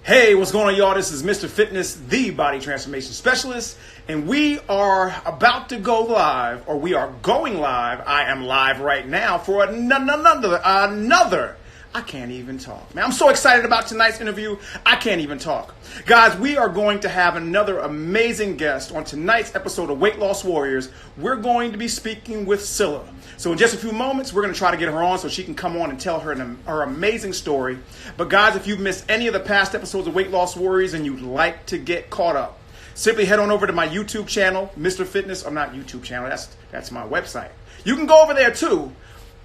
Hey, what's going on, y'all? This is Mr. Fitness, the body transformation specialist, and we are about to go live, or we are going live. I am live right now for another. I can't even talk, man. I'm so excited about tonight's interview. I can't even talk. Guys, we are going to have another amazing guest on tonight's episode of Weight Loss Warriors. We're going to be speaking with Cilla. So in just a few moments, we're going to try to get her on so she can come on and tell her amazing story. But guys, if you've missed any of the past episodes of Weight Loss Warriors and you'd like to get caught up, simply head on over to my YouTube channel, Mr. Fitness. I'm not YouTube channel. That's my website. You can go over there too,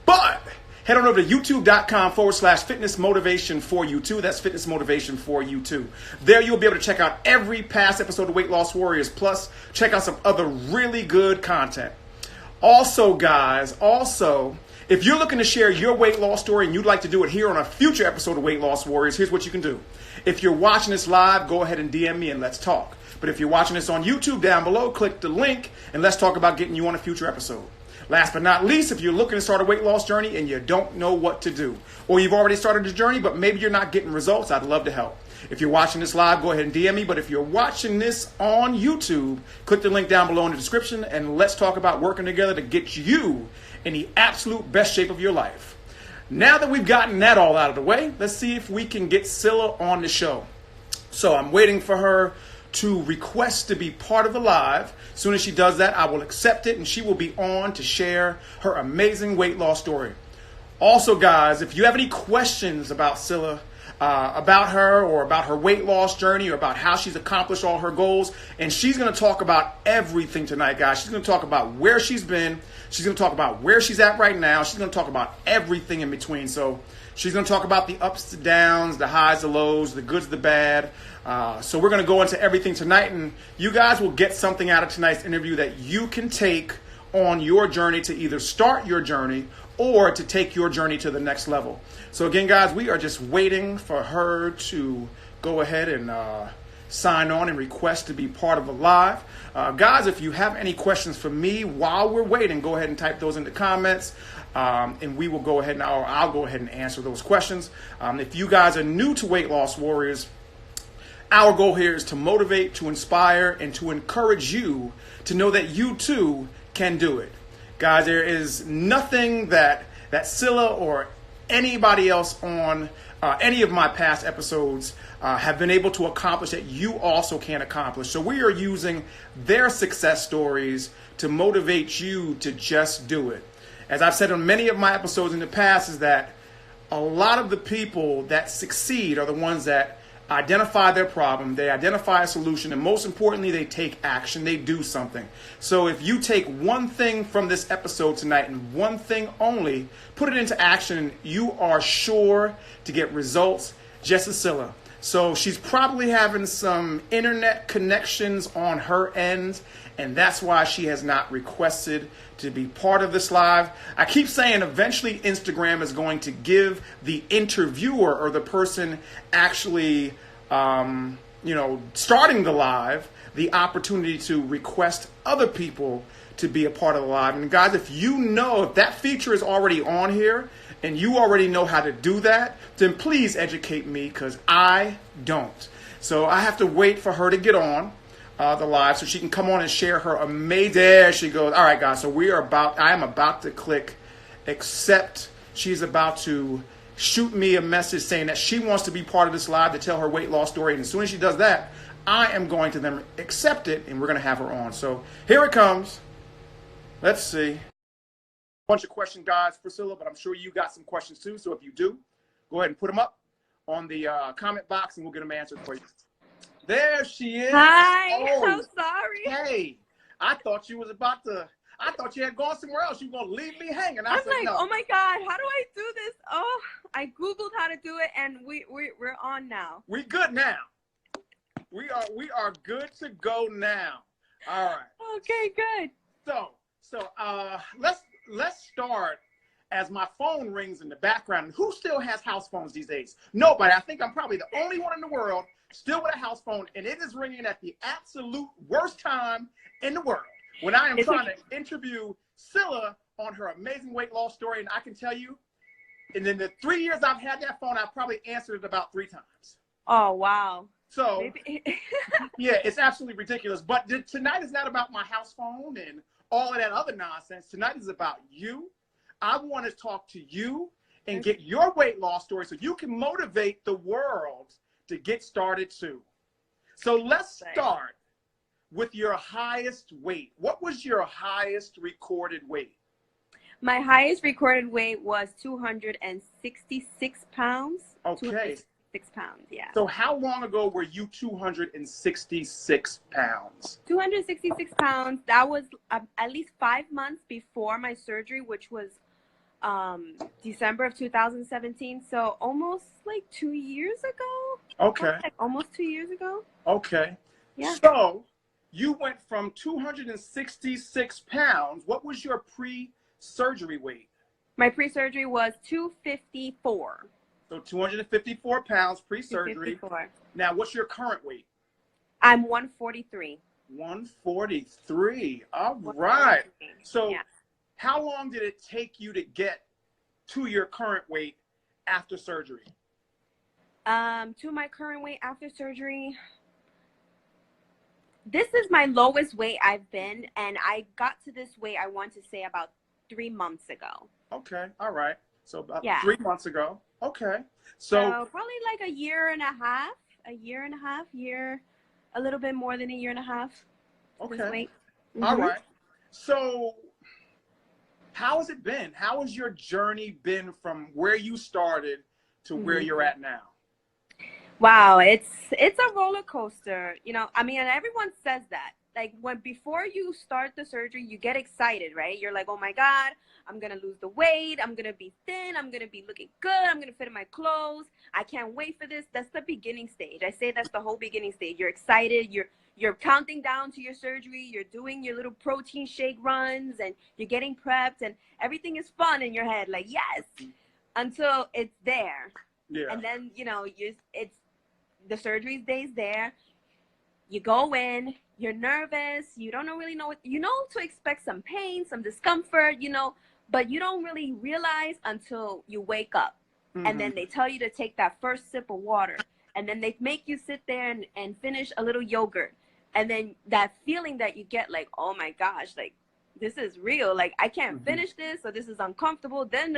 but head on over to youtube.com/fitnessmotivation4u2. That's fitnessmotivation4u2. There you'll be able to check out every past episode of Weight Loss Warriors, plus check out some other really good content. Also, guys, if you're looking to share your weight loss story and you'd like to do it here on a future episode of Weight Loss Warriors, here's what you can do. If you're watching this live, go ahead and DM me and let's talk. But if you're watching this on YouTube, down below, click the link and let's talk about getting you on a future episode. Last but not least, if you're looking to start a weight loss journey and you don't know what to do, or you've already started the journey, but maybe you're not getting results, I'd love to help. If you're watching this live, go ahead and DM me. But if you're watching this on YouTube, click the link down below in the description and let's talk about working together to get you in the absolute best shape of your life. Now that we've gotten that all out of the way, let's see if we can get Cilla on the show. So I'm waiting for her to request to be part of the live. As soon as she does that, I will accept it and she will be on to share her amazing weight loss story. Also, guys, if you have any questions about Cilla, about her or about her weight loss journey or about how she's accomplished all her goals, and she's going to talk about everything tonight, guys. She's going to talk about where she's been. She's going to talk about where she's at right now. She's going to talk about everything in between. So she's going to talk about the ups, the downs, the highs, the lows, the goods, the bad. So we're going to go into everything tonight, and you guys will get something out of tonight's interview that you can take on your journey to either start your journey or to take your journey to the next level. So again, guys, we are just waiting for her to go ahead and sign on and request to be part of the live. Guys, if you have any questions for me while we're waiting, go ahead and type those in the comments. And we will go ahead and I'll go ahead and answer those questions. If you guys are new to Weight Loss Warriors, our goal here is to motivate, to inspire, and to encourage you to know that you too can do it. Guys, there is nothing that Cilla or anybody else on any of my past episodes have been able to accomplish that you also can accomplish. So we are using their success stories to motivate you to just do it. As I've said on many of my episodes in the past, is that a lot of the people that succeed are the ones that identify their problem, they identify a solution, and most importantly, they take action, they do something. So if you take one thing from this episode tonight and one thing only, put it into action, you are sure to get results, just as Cilla. So she's probably having some internet connections on her end, and that's why she has not requested to be part of this live. I keep saying eventually Instagram is going to give the interviewer or the person actually, starting the live, the opportunity to request other people to be a part of the live. And guys, if that feature is already on here and you already know how to do that, then please educate me, because I don't. So I have to wait for her to get on the live so she can come on and share her amazing. There she goes. All right, guys. So I am about to click accept. She's about to shoot me a message saying that she wants to be part of this live to tell her weight loss story. And as soon as she does that, I am going to then accept it, and we're going to have her on. So here it comes. Let's see. Bunch of questions, guys, for Cilla, but I'm sure you got some questions too. So if you do, go ahead and put them up on the comment box, and we'll get them answered for you. There she is. Hi. Oh, I'm sorry. Hey, I thought you had gone somewhere else. You were going to leave me hanging. I'm said, like, no. oh my God, how do I do this? Oh, I Googled how to do it, and we're on now. We good now. We are good to go now. All right. Okay, good. So let's start as my phone rings in the background. Who still has house phones these days? Nobody. I think I'm probably the only one in the world still with a house phone, and it is ringing at the absolute worst time in the world when I am trying to interview Cilla on her amazing weight loss story. And I can tell you, and in the 3 years I've had that phone, I've probably answered it about 3 times. Oh, wow. So, Maybe. yeah, it's absolutely ridiculous. But tonight is not about my house phone and all of that other nonsense. Tonight is about you. I want to talk to you and get your weight loss story so you can motivate the world to get started too. So let's start with your highest weight. What was your highest recorded weight? My highest recorded weight was 266 pounds. Okay. 266 pounds, yeah. So how long ago were you 266 pounds? 266 pounds. That was at least 5 months before my surgery, which was December of 2017. So almost like 2 years ago. Okay. Like almost 2 years ago. Okay. Yeah. So you went from 266 pounds. What was your pre-surgery weight? My pre-surgery was 254. So 254 pounds pre-surgery. 254. Now, what's your current weight? I'm 143. 143. All right. 143. So yeah. How long did it take you to get to your current weight after surgery? To my current weight after surgery, this is my lowest weight I've been, and I got to this weight, I want to say, about 3 months ago. Okay, all right. So about yeah. 3 months ago. Okay. So probably like a year and a half, a little bit more than a year and a half. Okay. All right. So how has it been? How has your journey been from where you started to where you're at now? Wow, it's a roller coaster. You know, I mean, and everyone says that. Like before you start the surgery, you get excited, right? You're like, oh my God, I'm going to lose the weight. I'm going to be thin. I'm going to be looking good. I'm going to fit in my clothes. I can't wait for this. That's the beginning stage. I say that's the whole beginning stage. You're excited. You're counting down to your surgery. You're doing your little protein shake runs and you're getting prepped and everything is fun in your head. Like, yes, until it's there. Yeah. And then, you know, the surgery day's there. You go in, you're nervous. You don't really know to expect some pain, some discomfort, you know, but you don't really realize until you wake up. And then they tell you to take that first sip of water. And then they make you sit there and finish a little yogurt. And then that feeling that you get like, oh my gosh, like this is real. Like I can't finish this, or this is uncomfortable. Then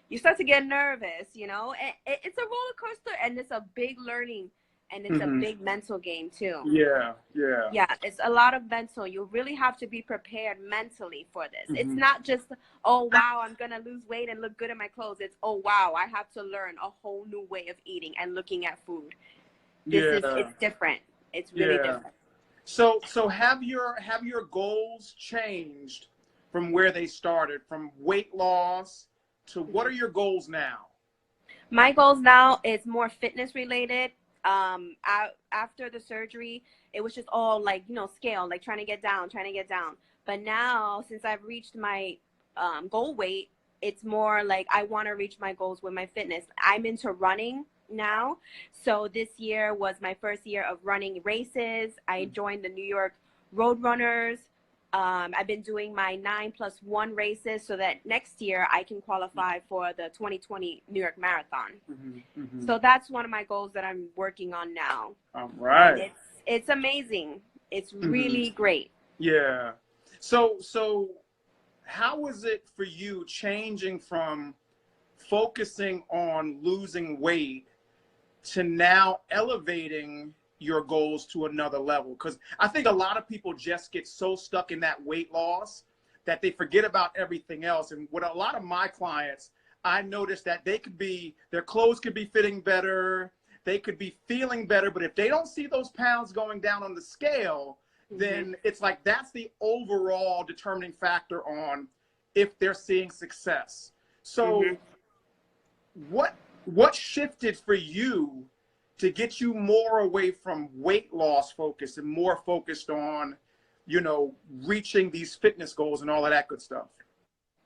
you start to get nervous, you know. It's a roller coaster, and it's a big learning, and it's a big mental game too. Yeah. Yeah, it's a lot of mental. You really have to be prepared mentally for this. It's not just, oh wow, I'm gonna lose weight and look good in my clothes. It's, oh wow, I have to learn a whole new way of eating and looking at food. It's different. It's really different. So have your goals changed from where they started, from weight loss to what are your goals now? My goals now is more fitness related. After the surgery, it was just all like, you know, scale, like trying to get down. But now, since I've reached my goal weight, it's more like I want to reach my goals with my fitness. I'm into running now. So this year was my first year of running races. I joined the New York Road Runners. I've been doing my 9+1 races so that next year I can qualify for the 2020 New York Marathon. So that's one of my goals that I'm working on now. All right. And it's amazing. It's really great. Yeah. So how is it for you changing from focusing on losing weight to now elevating your goals to another level? Because I think a lot of people just get so stuck in that weight loss that they forget about everything else. And with a lot of my clients, I noticed that their clothes could be fitting better, they could be feeling better, but if they don't see those pounds going down on the scale, then it's like that's the overall determining factor on if they're seeing success. So what shifted for you to get you more away from weight loss focus and more focused on, you know, reaching these fitness goals and all of that good stuff?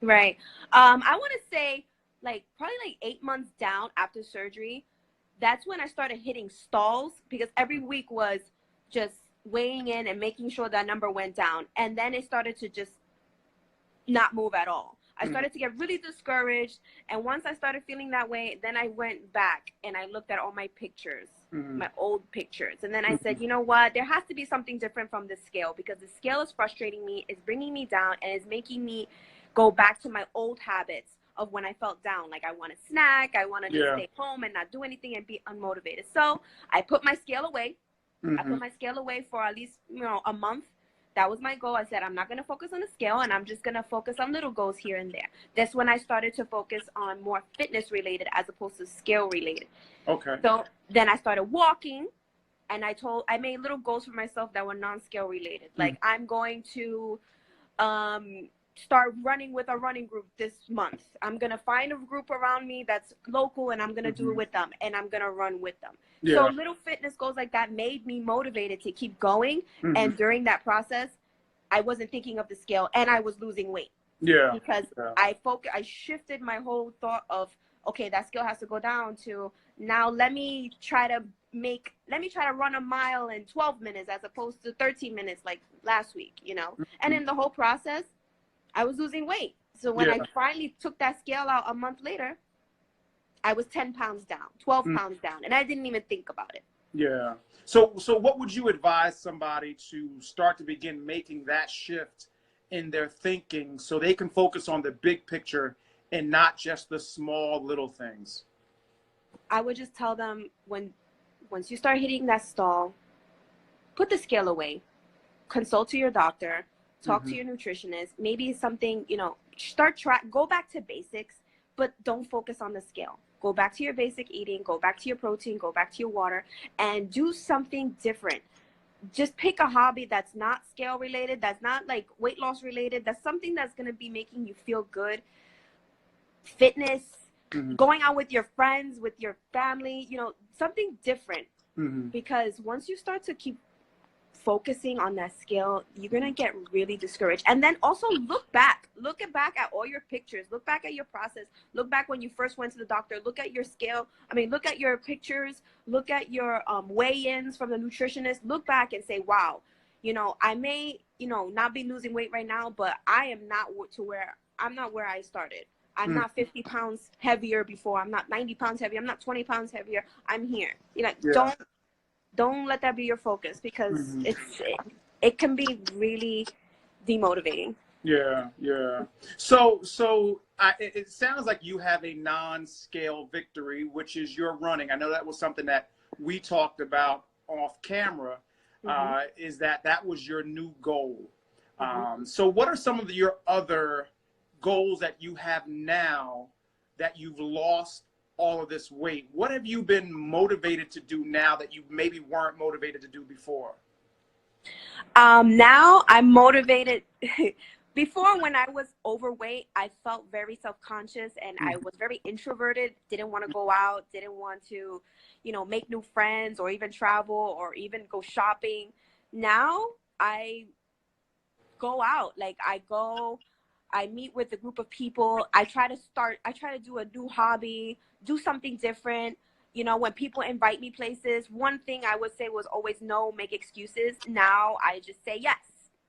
Right. I want to say probably 8 months down after surgery, that's when I started hitting stalls, because every week was just weighing in and making sure that number went down. And then it started to just not move at all. I started to get really discouraged. And once I started feeling that way, then I went back and I looked at all my pictures, my old pictures. And then I said, you know what? There has to be something different from this scale, because the scale is frustrating me, it's bringing me down, and it's making me go back to my old habits of when I felt down. Like I want to snack, I want to just stay home and not do anything and be unmotivated. So I put my scale away. I put my scale away for at least, a month. That was my goal. I said, I'm not going to focus on the scale, and I'm just going to focus on little goals here and there. That's when I started to focus on more fitness related as opposed to scale related. Okay. So then I started walking, and I made little goals for myself that were non-scale related. Like I'm going to start running with a running group this month. I'm going to find a group around me that's local, and I'm going to do it with them, and I'm going to run with them. So little fitness goals like that made me motivated to keep going. And during that process, I wasn't thinking of the scale, and I was losing weight. Because I shifted my whole thought of, okay, that scale has to go down to now let me try to run a mile in 12 minutes as opposed to 13 minutes like last week, And in the whole process, I was losing weight. So when I finally took that scale out a month later, I was 10 pounds down, 12 pounds down, and I didn't even think about it. Yeah. So what would you advise somebody to start to begin making that shift in their thinking so they can focus on the big picture and not just the small little things? I would just tell them, once you start hitting that stall, put the scale away, consult to your doctor, talk to your nutritionist, maybe something, go back to basics, but don't focus on the scale. Go back to your basic eating, go back to your protein, go back to your water, and do something different. Just pick a hobby that's not scale related, that's not like weight loss related, that's something that's going to be making you feel good. Fitness, going out with your friends, with your family, something different. Because once you start to keep focusing on that scale, you're going to get really discouraged. And then also look back at all your pictures, look back at your process, look back when you first went to the doctor, look at your scale. Look at your pictures, look at your weigh-ins from the nutritionist, look back and say, wow, I may, not be losing weight right now, but I am not where I started. I'm not 50 pounds heavier before. I'm not 90 pounds heavier. I'm not 20 pounds heavier. I'm here. Don't let that be your focus, because it can be really demotivating. Yeah. So it sounds like you have a non-scale victory, which is your running. I know that was something that we talked about off camera, is that was your new goal. So what are some of your other goals that you have now that you've lost all of this weight? What have you been motivated to do now that you maybe weren't motivated to do before? Now I'm motivated. Before, when I was overweight, I felt very self-conscious, and I was very introverted, didn't want to go out, didn't want to, make new friends or even travel or even go shopping. Now I go out, I meet with a group of people. I try to do a new hobby, do something different. When people invite me places, one thing I would say was always no, make excuses. Now I just say yes.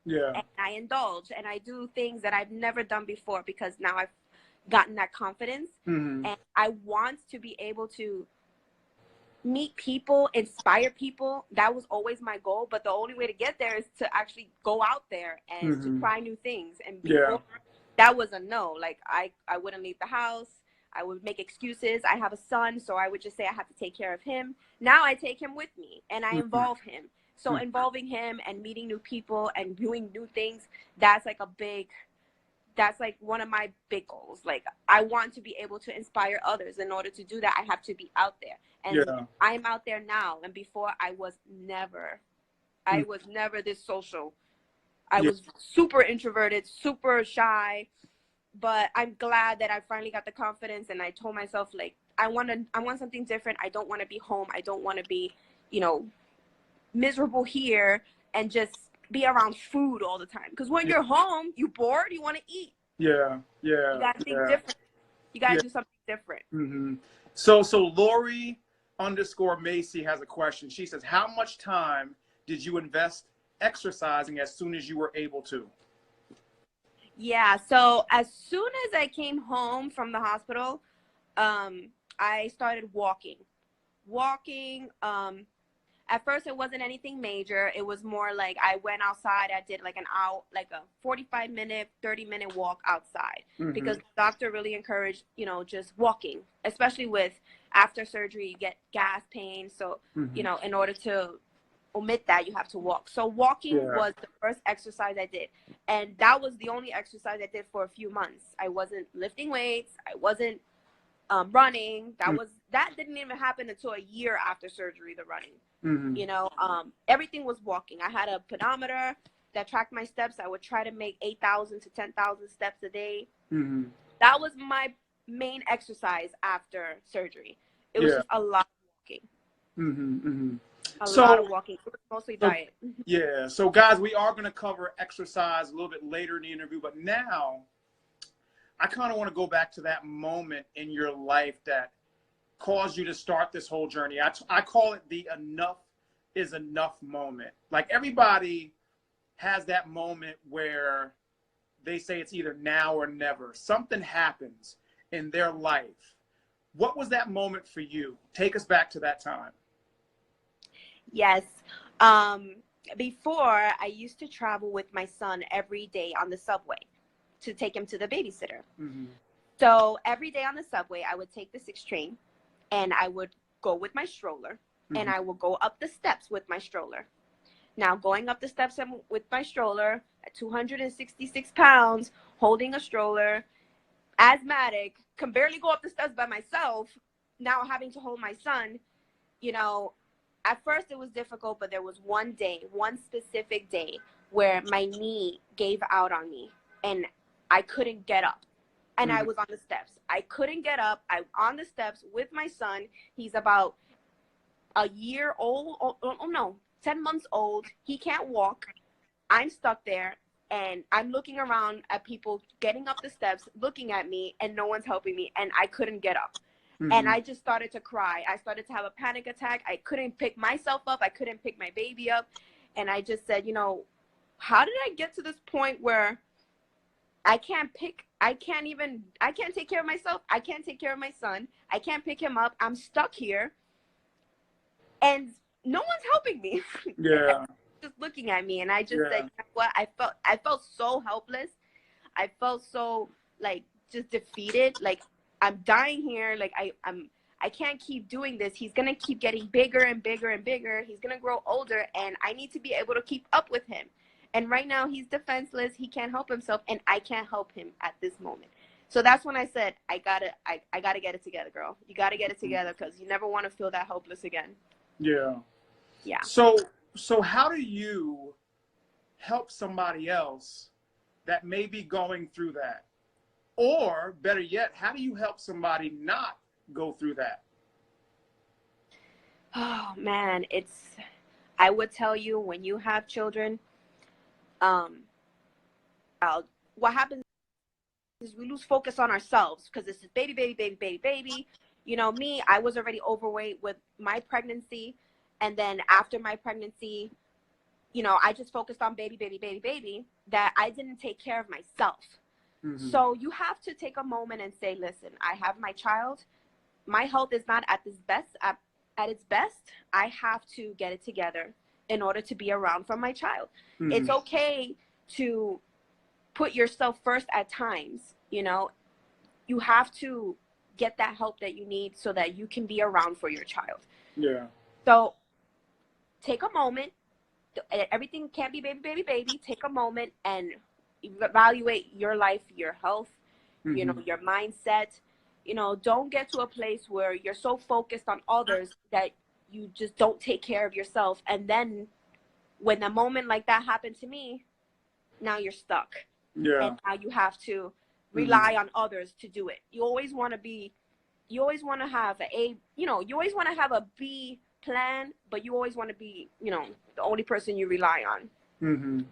Yeah. And I indulge and I do things that I've never done before, because now I've gotten that confidence. And I want to be able to meet people, inspire people. That was always my goal, but the only way to get there is to actually go out there and to try new things. And before, that was a no. Like I wouldn't leave the house. I would make excuses. I have a son, so I would just say I have to take care of him. Now I take him with me and I involve him. So involving him and meeting new people and doing new things, that's like one of my big goals. Like I want to be able to inspire others. In order to do that, I have to be out there. And I'm out there now. And before, I was never this social. I was super introverted, super shy. But I'm glad that I finally got the confidence, and I told myself, like, I want something different. I don't want to be home. I don't want to be, miserable here and just be around food all the time. Because when you're home, you bored, you want to eat. You gotta think different. You gotta do something different. So Lori_Macy has a question. She says, how much time did you invest exercising as soon as you were able to? Yeah. So as soon as I came home from the hospital, I started walking. Walking. At first it wasn't anything major. It was more like I went outside. I did like an hour, like a 45-minute, 30-minute walk outside because the doctor really encouraged, just walking, especially with after surgery, you get gas pain. So, in order to omit that, you have to walk. So walking was the first exercise I did. And that was the only exercise I did for a few months. I wasn't lifting weights. I wasn't running. That didn't even happen until a year after surgery, the running. Everything was walking. I had a pedometer that tracked my steps. I would try to make 8,000 to 10,000 steps a day. That was my main exercise after surgery. It was just a lot of walking. A lot of walking. It was mostly diet. Yeah. So guys, we are going to cover exercise a little bit later in the interview, but now I kind of want to go back to that moment in your life that caused you to start this whole journey. I call it the enough is enough moment. Like everybody has that moment where they say it's either now or never. Something happens in their life. What was that moment for you? Take us back to that time. Yes. Before, I used to travel with my son every day on the subway to take him to the babysitter. So every day on the subway, I would take the 6 train and I would go with my stroller and I would go up the steps with my stroller. Now, going up the steps with my stroller at 266 pounds, holding a stroller, asthmatic, can barely go up the steps by myself. Now having to hold my son, at first it was difficult, but there was one specific day where my knee gave out on me and I couldn't get up. And I was on the steps. I couldn't get up. I'm on the steps with my son. He's about a year old. Oh, no, 10 months old. He can't walk. I'm stuck there. And I'm looking around at people getting up the steps, looking at me, and no one's helping me. And I couldn't get up. And I just started to cry. I started to have a panic attack. I couldn't pick myself up. I couldn't pick my baby up. And I just said, how did I get to this point where I can't take care of myself. I can't take care of my son. I can't pick him up. I'm stuck here. And no one's helping me. Yeah. Just looking at me. And I just said, what? I felt so helpless. I felt so just defeated. Like I'm dying here. Like I can't keep doing this. He's going to keep getting bigger and bigger and bigger. He's going to grow older and I need to be able to keep up with him. And right now he's defenseless. He can't help himself and I can't help him at this moment. So that's when I said, I gotta get it together, girl. You gotta get it together because you never want to feel that hopeless again. Yeah. Yeah. So how do you help somebody else that may be going through that? Or better yet, how do you help somebody not go through that? Oh man, I would tell you when you have children, what happens is we lose focus on ourselves because this is baby. Me, I was already overweight with my pregnancy. And then after my pregnancy, I just focused on baby, that I didn't take care of myself. So you have to take a moment and say, listen, I have my child. My health is not at its best. I have to get it together in order to be around for my child. It's okay to put yourself first at times. You have to get that help that you need so that you can be around for your child. Yeah. So take a moment. Everything can't be baby. Take a moment and evaluate your life, your health, your mindset. Don't get to a place where you're so focused on others that you just don't take care of yourself. And then when a moment like that happened to me, now you're stuck. Yeah. And now you have to rely on others to do it. You always want to have you always want to have a B plan, but you always want to be, the only person you rely on.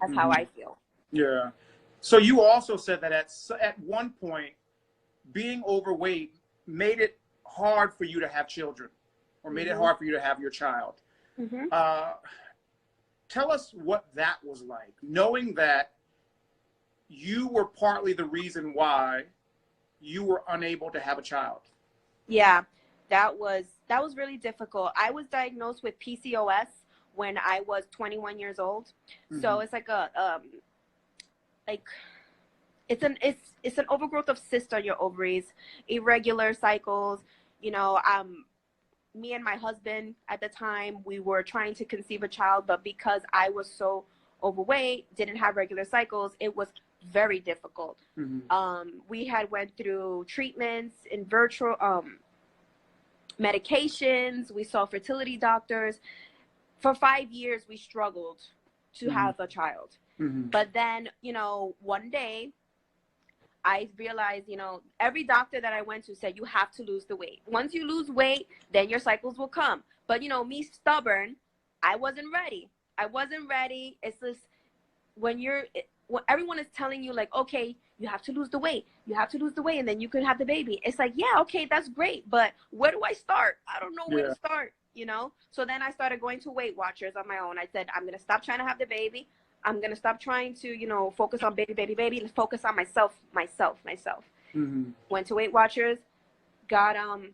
That's how I feel. Yeah. So you also said that at one point, being overweight made it hard for you to have children, or made it hard for you to have your child. Tell us what that was like, knowing that you were partly the reason why you were unable to have a child. Yeah, that was really difficult. I was diagnosed with PCOS when I was 21 years old. So it's like like it's an overgrowth of cysts on your ovaries, irregular cycles. You know, me and my husband at the time, we were trying to conceive a child, but because I was so overweight, didn't have regular cycles, it was very difficult. We had went through treatments in virtual medications. We saw fertility doctors. For 5 years, we struggled to have a child. But then, you know, one day I realized, you know, every doctor that I went to said, you have to lose the weight. Once you lose weight, then your cycles will come. But, you know, me stubborn, I wasn't ready. It's just when everyone is telling you like, okay, you have to lose the weight. And then you can have the baby. It's like, yeah, okay, that's great. But where do I start? I don't know where to start, you know? So then I started going to Weight Watchers on my own. I said, I'm going to stop trying to have the baby. I'm going to stop trying to, you know, focus on baby. Let's focus on myself. Went to Weight Watchers, got on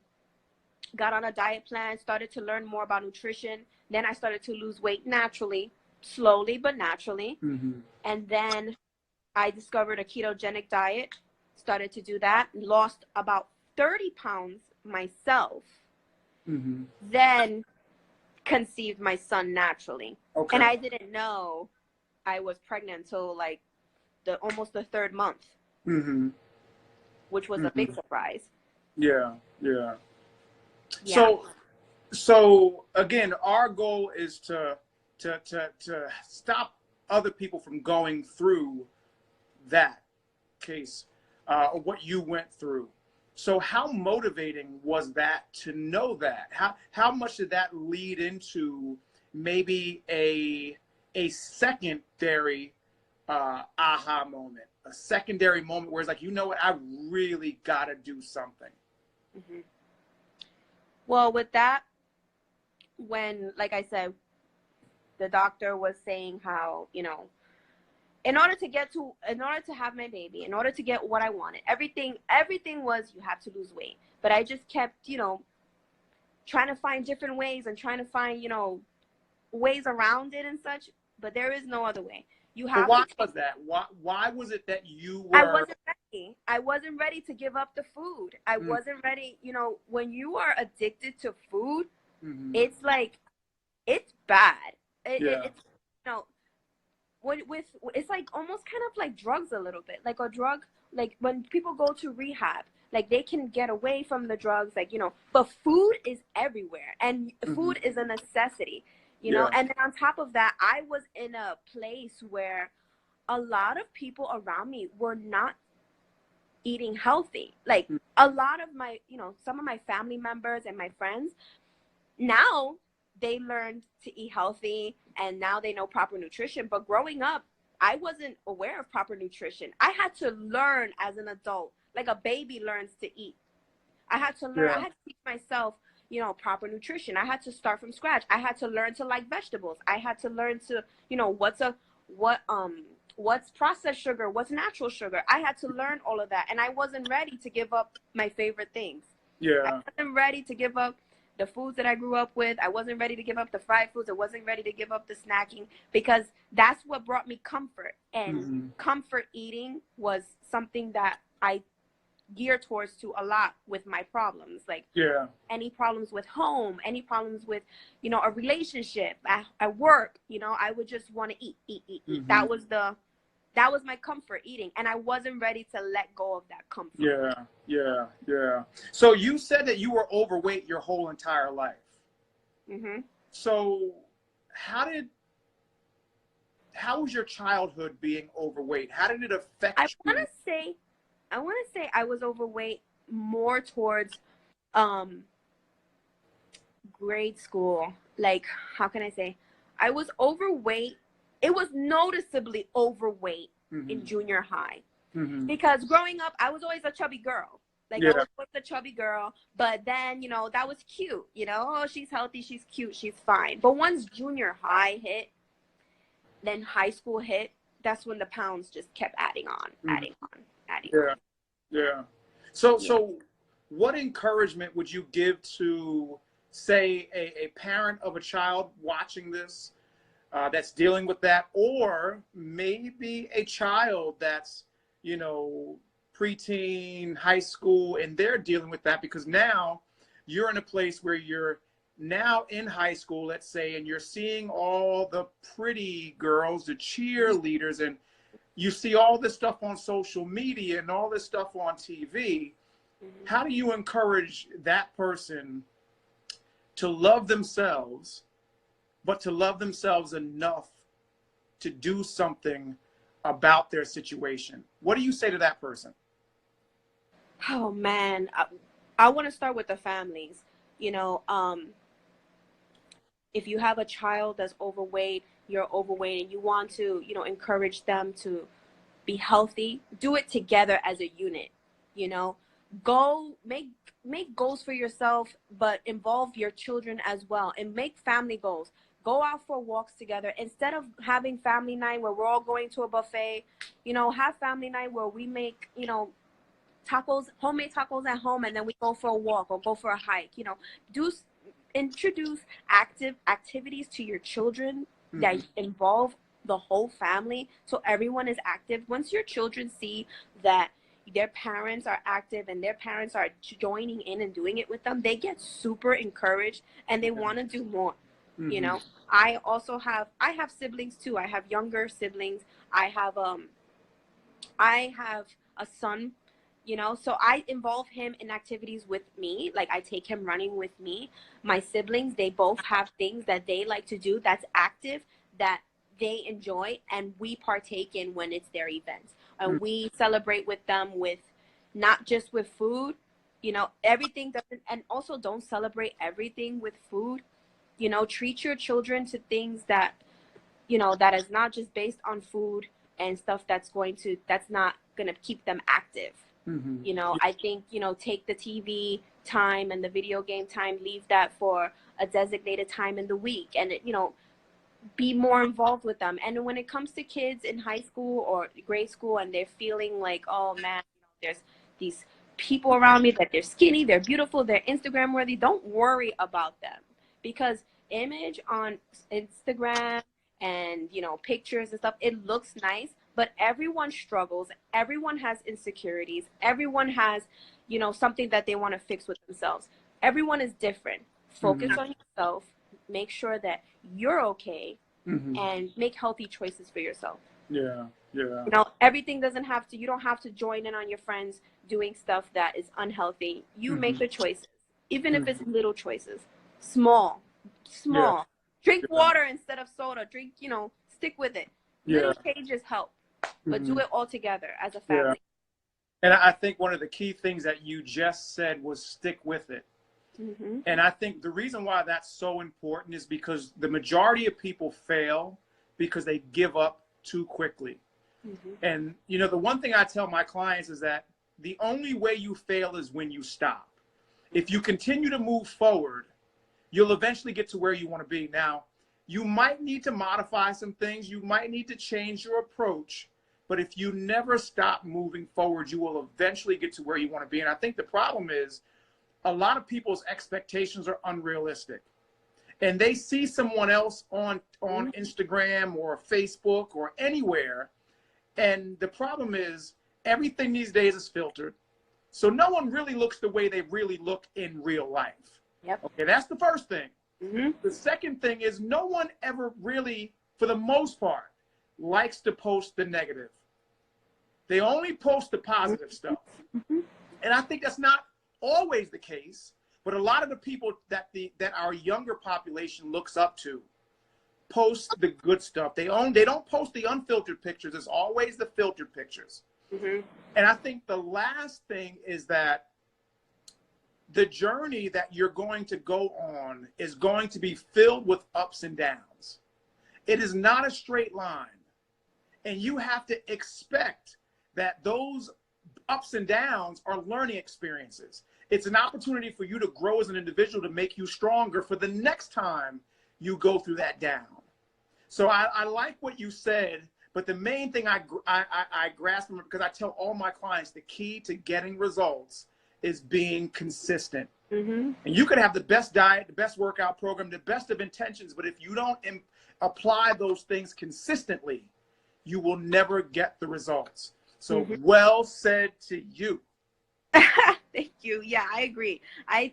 a diet plan, started to learn more about nutrition. Then I started to lose weight naturally, slowly, but naturally. And then I discovered a ketogenic diet, started to do that, lost about 30 pounds myself, then conceived my son naturally. Okay. And I didn't know I was pregnant until like almost the 3rd month, which was a big surprise. Yeah. So again, our goal is to stop other people from going through that case, or what you went through. So how motivating was that to know that? How much did that lead into maybe a secondary aha moment, a secondary moment where it's like, you know what, I really got to do something? Well, with that, when, like I said, the doctor was saying how, you know, in order to have my baby, in order to get what I wanted, everything was, you have to lose weight. But I just kept, you know, trying to find different ways and trying to find, you know, ways around it and such. But there is no other way. You have. But why was that? Why was it that you were? I wasn't ready to give up the food. I wasn't ready. You know, when you are addicted to food, it's like, it's bad. It's, you know, it's like almost kind of like drugs a little bit. Like a drug, like when people go to rehab, like they can get away from the drugs, like, you know, but food is everywhere, and food is a necessity, you know. And then on top of that, I was in a place where a lot of people around me were not eating healthy. Like a lot of my, you know, some of my family members and my friends, now they learned to eat healthy and now they know proper nutrition. But growing up, I wasn't aware of proper nutrition. I had to learn as an adult, like a baby learns to eat. I had to learn, I had to teach myself, you know, proper nutrition. I had to start from scratch. I had to learn to like vegetables. I had to learn to, you know, what's processed sugar, what's natural sugar. I had to learn all of that. And I wasn't ready to give up my favorite things. I wasn't ready to give up the foods that I grew up with. I wasn't ready to give up the fried foods. I wasn't ready to give up the snacking, because that's what brought me comfort. And comfort eating was something that I geared towards to a lot with my problems. Like any problems with home, any problems with, you know, a relationship, at work, you know, I would just want to eat. That was my comfort, eating. And I wasn't ready to let go of that comfort. Yeah. So you said that you were overweight your whole entire life. So how was your childhood being overweight? How did it affect you? I want to say I was overweight more towards grade school. Like, how can I say? I was overweight. It was noticeably overweight in junior high. Because growing up, I was always a chubby girl. Like, I was always a chubby girl. But then, you know, that was cute. You know, oh, she's healthy, she's cute, she's fine. But once junior high hit, then high school hit, that's when the pounds just kept adding on, adding on, adding Yeah. on. Yeah. So, Yeah. so what encouragement would you give to, say, a parent of a child watching this that's dealing with that, or maybe a child that's, you know, preteen, high school, and they're dealing with that because now you're in a place where you're now in high school, let's say, and you're seeing all the pretty girls, the cheerleaders, and you see all this stuff on social media and all this stuff on TV. How do you encourage that person to love themselves, but to love themselves enough to do something about their situation? What do you say to that person? Oh man, I want to start with the families. You know, if you have a child that's overweight, you're overweight, and you want to, you know, encourage them to be healthy, do it together as a unit. You know, go make goals for yourself, but involve your children as well, and make family goals. Go out for walks together instead of having family night where we're all going to a buffet. You know, have family night where we make, you know, tacos, homemade tacos at home, and then we go for a walk or go for a hike. You know, do introduce active activities to your children that involve the whole family, so everyone is active. Once your children see that their parents are active and their parents are joining in and doing it with them, they get super encouraged and they want to do more. You know, I have siblings too. I have younger siblings. I have a son, you know, so I involve him in activities with me. Like I take him running with me. My siblings, they both have things that they like to do that's active, that they enjoy, and we partake in when it's their events. And we celebrate with them with not just with food, you know, everything doesn't, and also don't celebrate everything with food. You know, treat your children to things that, you know, that is not just based on food and stuff that's not going to keep them active. You know, I think, you know, take the TV time and the video game time, leave that for a designated time in the week, and, you know, be more involved with them. And when it comes to kids in high school or grade school and they're feeling like, oh man, you know, there's these people around me that they're skinny, they're beautiful, they're Instagram worthy, don't worry about them, because image on Instagram and, you know, pictures and stuff, it looks nice, but everyone struggles, everyone has insecurities, everyone has, you know, something that they want to fix with themselves. Everyone is different. Focus on yourself, make sure that you're okay, and make healthy choices for yourself. Yeah. You know, everything doesn't have to, you don't have to join in on your friends doing stuff that is unhealthy. You make the choices, even if it's little choices, small. Yeah. Drink water instead of soda. Drink, you know, stick with it. Little changes help, but do it all together as a family. And I think one of the key things that you just said was stick with it. And I think the reason why that's so important is because the majority of people fail because they give up too quickly. And, you know, the one thing I tell my clients is that the only way you fail is when you stop. If you continue to move forward, you'll eventually get to where you want to be. Now, you might need to modify some things. You might need to change your approach. But if you never stop moving forward, you will eventually get to where you want to be. And I think the problem is a lot of people's expectations are unrealistic. And they see someone else on Instagram or Facebook or anywhere. And the problem is everything these days is filtered. So no one really looks the way they really look in real life. Okay, that's the first thing. The second thing is no one ever really, for the most part, likes to post the negative. They only post the positive stuff. And I think that's not always the case, but a lot of the people that our younger population looks up to post the good stuff. They don't post the unfiltered pictures. It's always the filtered pictures. And I think the last thing is that the journey that you're going to go on is going to be filled with ups and downs. It is not a straight line. And you have to expect that those ups and downs are learning experiences. It's an opportunity for you to grow as an individual, to make you stronger for the next time you go through that down. So I like what you said, But the main thing I grasp from it, because I tell all my clients the key to getting results is being consistent. Mm-hmm. And you could have the best diet, the best workout program, the best of intentions, but if you don't apply those things consistently, you will never get the results. So well said to you. Thank you. Yeah, I agree. I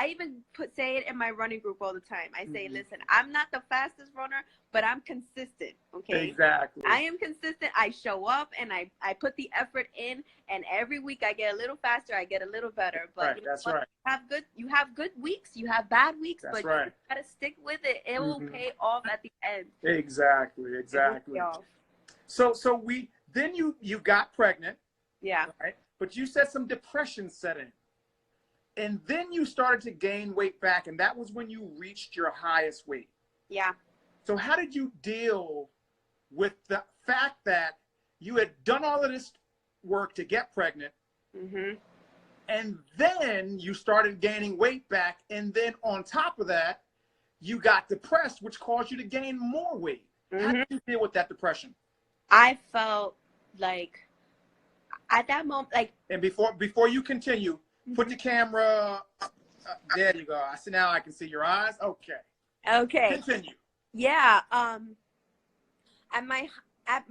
even say it in my running group all the time. I say, listen, I'm not the fastest runner, but I'm consistent. Okay. Exactly. I am consistent. I show up and I put the effort in, and every week I get a little faster. I get a little better. But right. That's right. You have good weeks. You have bad weeks, That's but right. you gotta stick with it. It will pay off at the end. Exactly. So then you got pregnant. Yeah. Right. But you said some depression set in. And then you started to gain weight back, and that was when you reached your highest weight. Yeah. So how did you deal with the fact that you had done all of this work to get pregnant, and then you started gaining weight back, and then on top of that, you got depressed, which caused you to gain more weight? How did you deal with that depression? I felt like at that moment, like, and before you continue, put the camera. There you go. I see, now I can see your eyes. Okay. Continue. Yeah. At my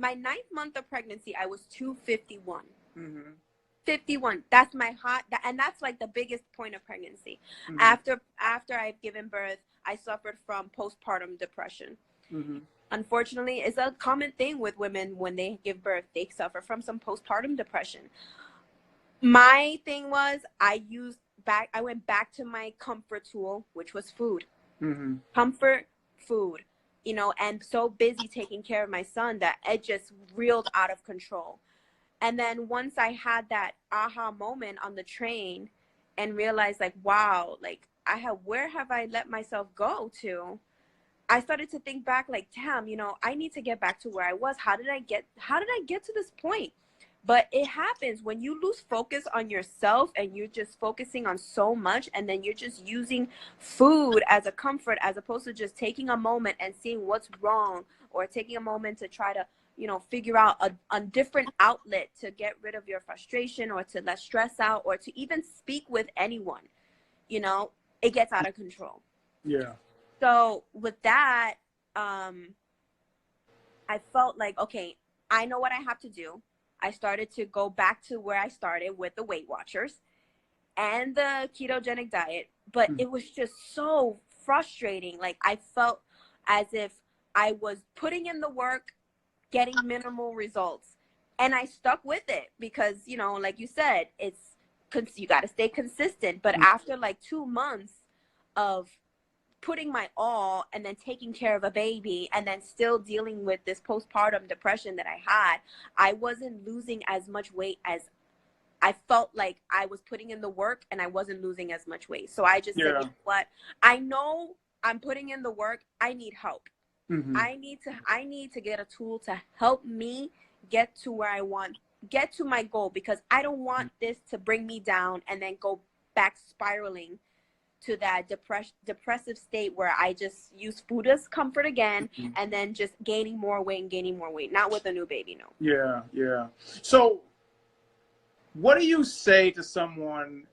9th month of pregnancy, I was 251. 51. That's my and that's like the biggest point of pregnancy. After I've given birth, I suffered from postpartum depression. Unfortunately, it's a common thing with women when they give birth. They suffer from some postpartum depression. My thing was I went back to my comfort tool, which was food. Comfort food, and so busy taking care of my son that it just reeled out of control. And then once I had that aha moment on the train and realized, like, wow, like where have I let myself go to? I started to think back, like, damn, I need to get back to where I was. How did I get to this point? But it happens when you lose focus on yourself and you're just focusing on so much, and then you're just using food as a comfort as opposed to just taking a moment and seeing what's wrong, or taking a moment to try to, figure out a different outlet to get rid of your frustration, or to let stress out, or to even speak with anyone. It gets out of control. Yeah. So with that, I felt like, okay, I know what I have to do. I started to go back to where I started with the Weight Watchers and the ketogenic diet, but it was just so frustrating. Like, I felt as if I was putting in the work, getting minimal results, and I stuck with it because, like you said, you got to stay consistent. But after like 2 months of putting my all, and then taking care of a baby, and then still dealing with this postpartum depression that I had, I wasn't losing as much weight as I felt like I was putting in the work, and I wasn't losing as much weight. So I just said, you know what? I know I'm putting in the work. I need help. I need to get a tool to help me get to where I want, get to my goal, because I don't want this to bring me down and then go back spiraling to that depressive state where I just use food as comfort again, and then just gaining more weight, not with a new baby. No. Yeah. So what do you say to someone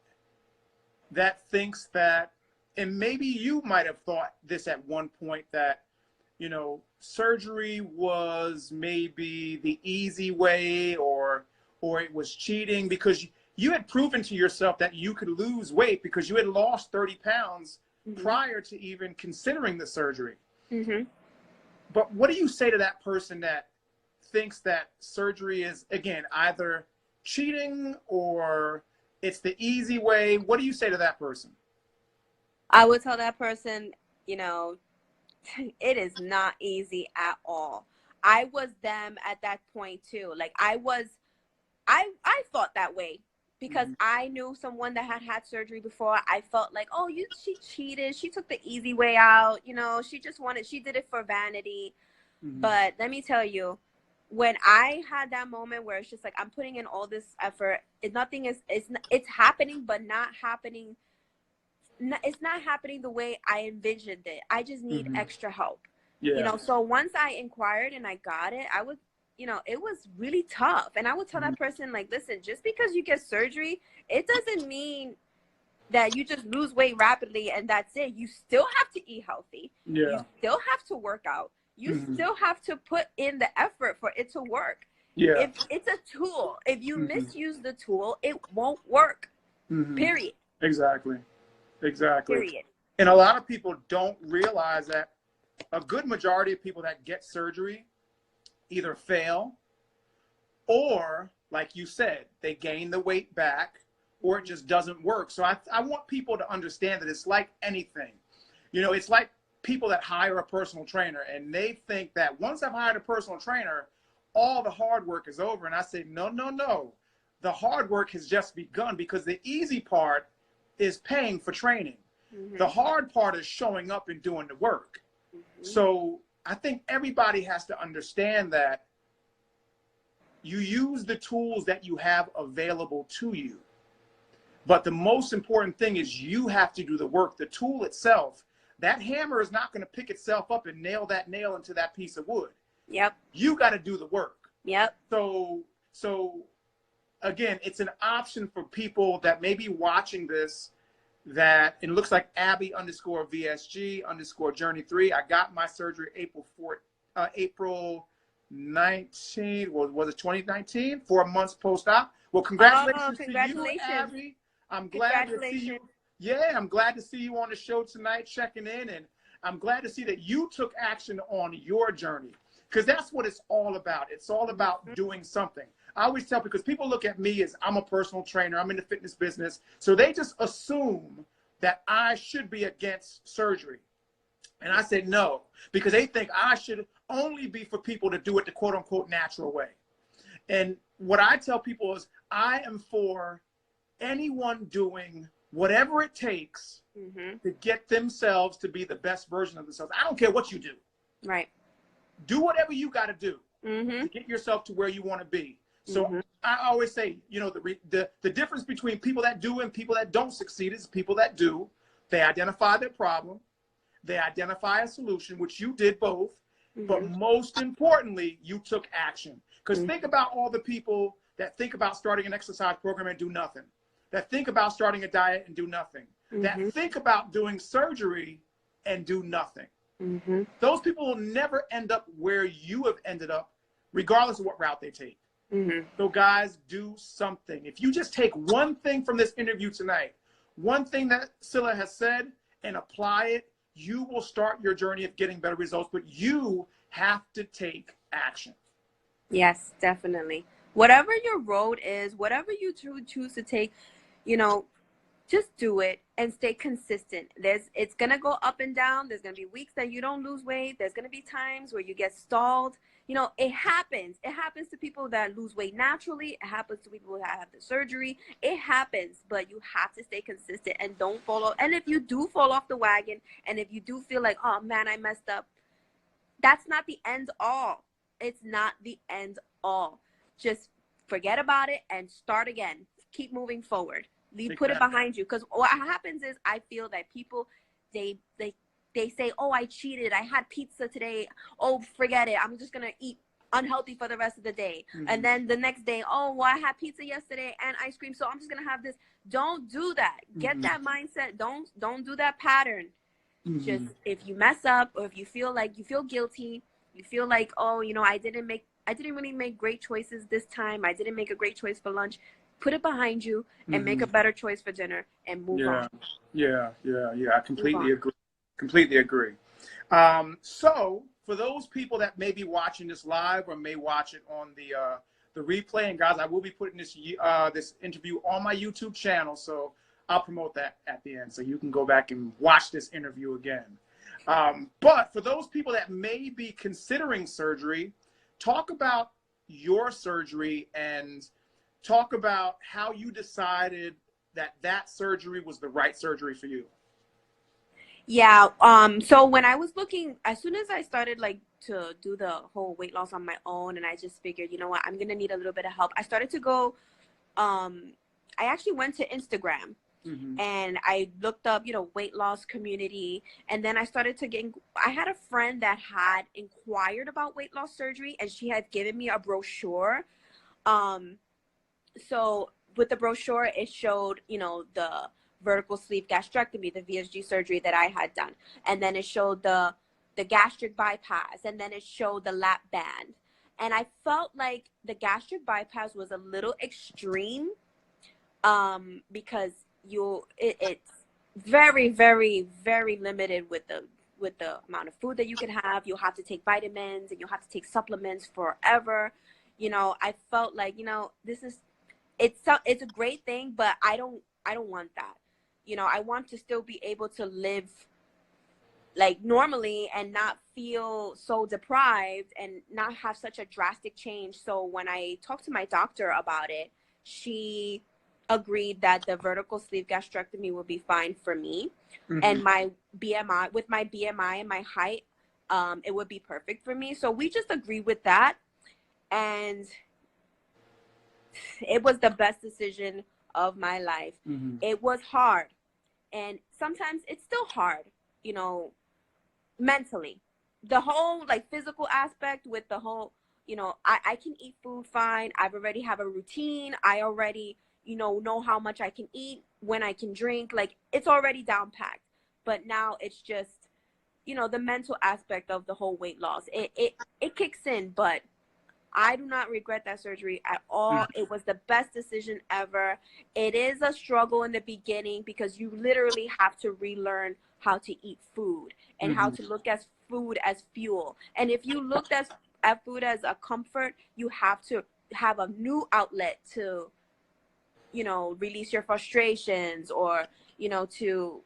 that thinks that, and maybe you might have thought this at one point, that, surgery was maybe the easy way, or it was cheating, because you had proven to yourself that you could lose weight because you had lost 30 pounds prior to even considering the surgery. But what do you say to that person that thinks that surgery is, again, either cheating or it's the easy way? What do you say to that person? I would tell that person, it is not easy at all. I was them at that point too. Like, I I thought that way because I knew someone that had surgery before. I felt like, oh, she cheated. She took the easy way out. She did it for vanity. But let me tell you, when I had that moment where it's just like, I'm putting in all this effort, it's happening, but not happening. It's not happening the way I envisioned it. I just need extra help. You Yeah. know, so once I inquired and I got it, I was, you know, it was really tough. And I would tell that person, like, listen, just because you get surgery, it doesn't mean that you just lose weight rapidly and that's it. You still have to eat healthy. You Yeah. still have to work out. You Hmm. still have to put in the effort for it to work. Yeah. If it's a tool, if you Hmm. misuse the tool, it won't work. Hmm. Period. Exactly. Exactly. Period. And a lot of people don't realize that a good majority of people that get surgery either fail or, like you said, they gain the weight back or it just doesn't work. So I want people to understand that it's like anything. You know, it's like people that hire a personal trainer and they think that once I've hired a personal trainer, all the hard work is over. And I say, no, no, no. The hard work has just begun, because the easy part is paying for training. Mm-hmm. The hard part is showing up and doing the work. Mm-hmm. So I think everybody has to understand that you use the tools that you have available to you. But the most important thing is you have to do the work. The tool itself, that hammer is not going to pick itself up and nail that nail into that piece of wood. Yep. You got to do the work. Yep. So again, it's an option for people that may be watching this, that it looks like Abby_VSG_Journey3. I got my surgery April 19th, was it 2019? 4 months post-op. Well, congratulations to you, Abby. I'm glad to see you. Yeah, I'm glad to see you on the show tonight, checking in, and I'm glad to see that you took action on your journey, because that's what it's all about. It's all about doing something. I always tell, because people look at me as I'm a personal trainer, I'm in the fitness business, so they just assume that I should be against surgery. And I said no, because they think I should only be for people to do it the quote unquote natural way. And what I tell people is I am for anyone doing whatever it takes to get themselves to be the best version of themselves. I don't care what you do. Right. Do whatever you got to do to get yourself to where you want to be. So I always say, you know, the difference between people that do and people that don't succeed is people that do. They identify their problem. They identify a solution, which you did both. But most importantly, you took action. Because think about all the people that think about starting an exercise program and do nothing, that think about starting a diet and do nothing, that think about doing surgery and do nothing. Those people will never end up where you have ended up, regardless of what route they take. So guys, do something. If you just take one thing from this interview tonight, one thing that Cilla has said, and apply it, you will start your journey of getting better results, but you have to take action. Yes, definitely. Whatever your road is, whatever you choose to take, you know, just do it and stay consistent. It's going to go up and down. There's going to be weeks that you don't lose weight. There's going to be times where you get stalled. You know, it happens. It happens to people that lose weight naturally. It happens to people that have the surgery. It happens, but you have to stay consistent and don't fall off. And if you do fall off the wagon, and if you do feel like, oh man, I messed up, that's not the end all. It's not the end all. Just forget about it and start again. Keep moving forward. Put it behind you. Because what happens is, I feel that people, they say, oh, I cheated. I had pizza today. Oh, forget it. I'm just going to eat unhealthy for the rest of the day. And then the next day, oh, well, I had pizza yesterday and ice cream, so I'm just going to have this. Don't do that. Get that mindset. Don't do that pattern. Just, if you mess up, or if you feel like you feel guilty, you feel like, oh, you know, I didn't really make great choices this time. I didn't make a great choice for lunch. Put it behind you and make a better choice for dinner and move on. Yeah. I completely agree. Completely agree. So for those people that may be watching this live or may watch it on the replay, and guys, I will be putting this interview on my YouTube channel, so I'll promote that at the end, so you can go back and watch this interview again. But for those people that may be considering surgery, talk about your surgery and talk about how you decided that surgery was the right surgery for you. Yeah. So when I was looking, as soon as I started like to do the whole weight loss on my own, and I just figured, you know what, I'm gonna need a little bit of help. I started to go. I actually went to Instagram And I looked up, weight loss community. And then I started to I had a friend that had inquired about weight loss surgery, and she had given me a brochure. So with the brochure, it showed, the vertical sleeve gastrectomy, the VSG surgery that I had done. And then it showed the gastric bypass, and then it showed the lap band. And I felt like the gastric bypass was a little extreme, because it's very, very, very limited with the amount of food that you can have. You'll have to take vitamins, and you'll have to take supplements forever. I felt like, it's a great thing, but I don't want that. I want to still be able to live like normally and not feel so deprived and not have such a drastic change. So when I talked to my doctor about it, she agreed that the vertical sleeve gastrectomy would be fine for me. And my BMI, with my BMI and my height, it would be perfect for me. So we just agreed with that. And it was the best decision of my life. It was hard. And sometimes it's still hard, mentally. The whole like physical aspect with the whole, I can eat food fine. I've already have a routine. I already, know how much I can eat, when I can drink. Like, it's already down packed. But now it's just, the mental aspect of the whole weight loss. It kicks in, but I do not regret that surgery at all. It was the best decision ever. It is a struggle in the beginning because you literally have to relearn how to eat food and how to look at food as fuel. And if you looked at food as a comfort, you have to have a new outlet to, release your frustrations, or, to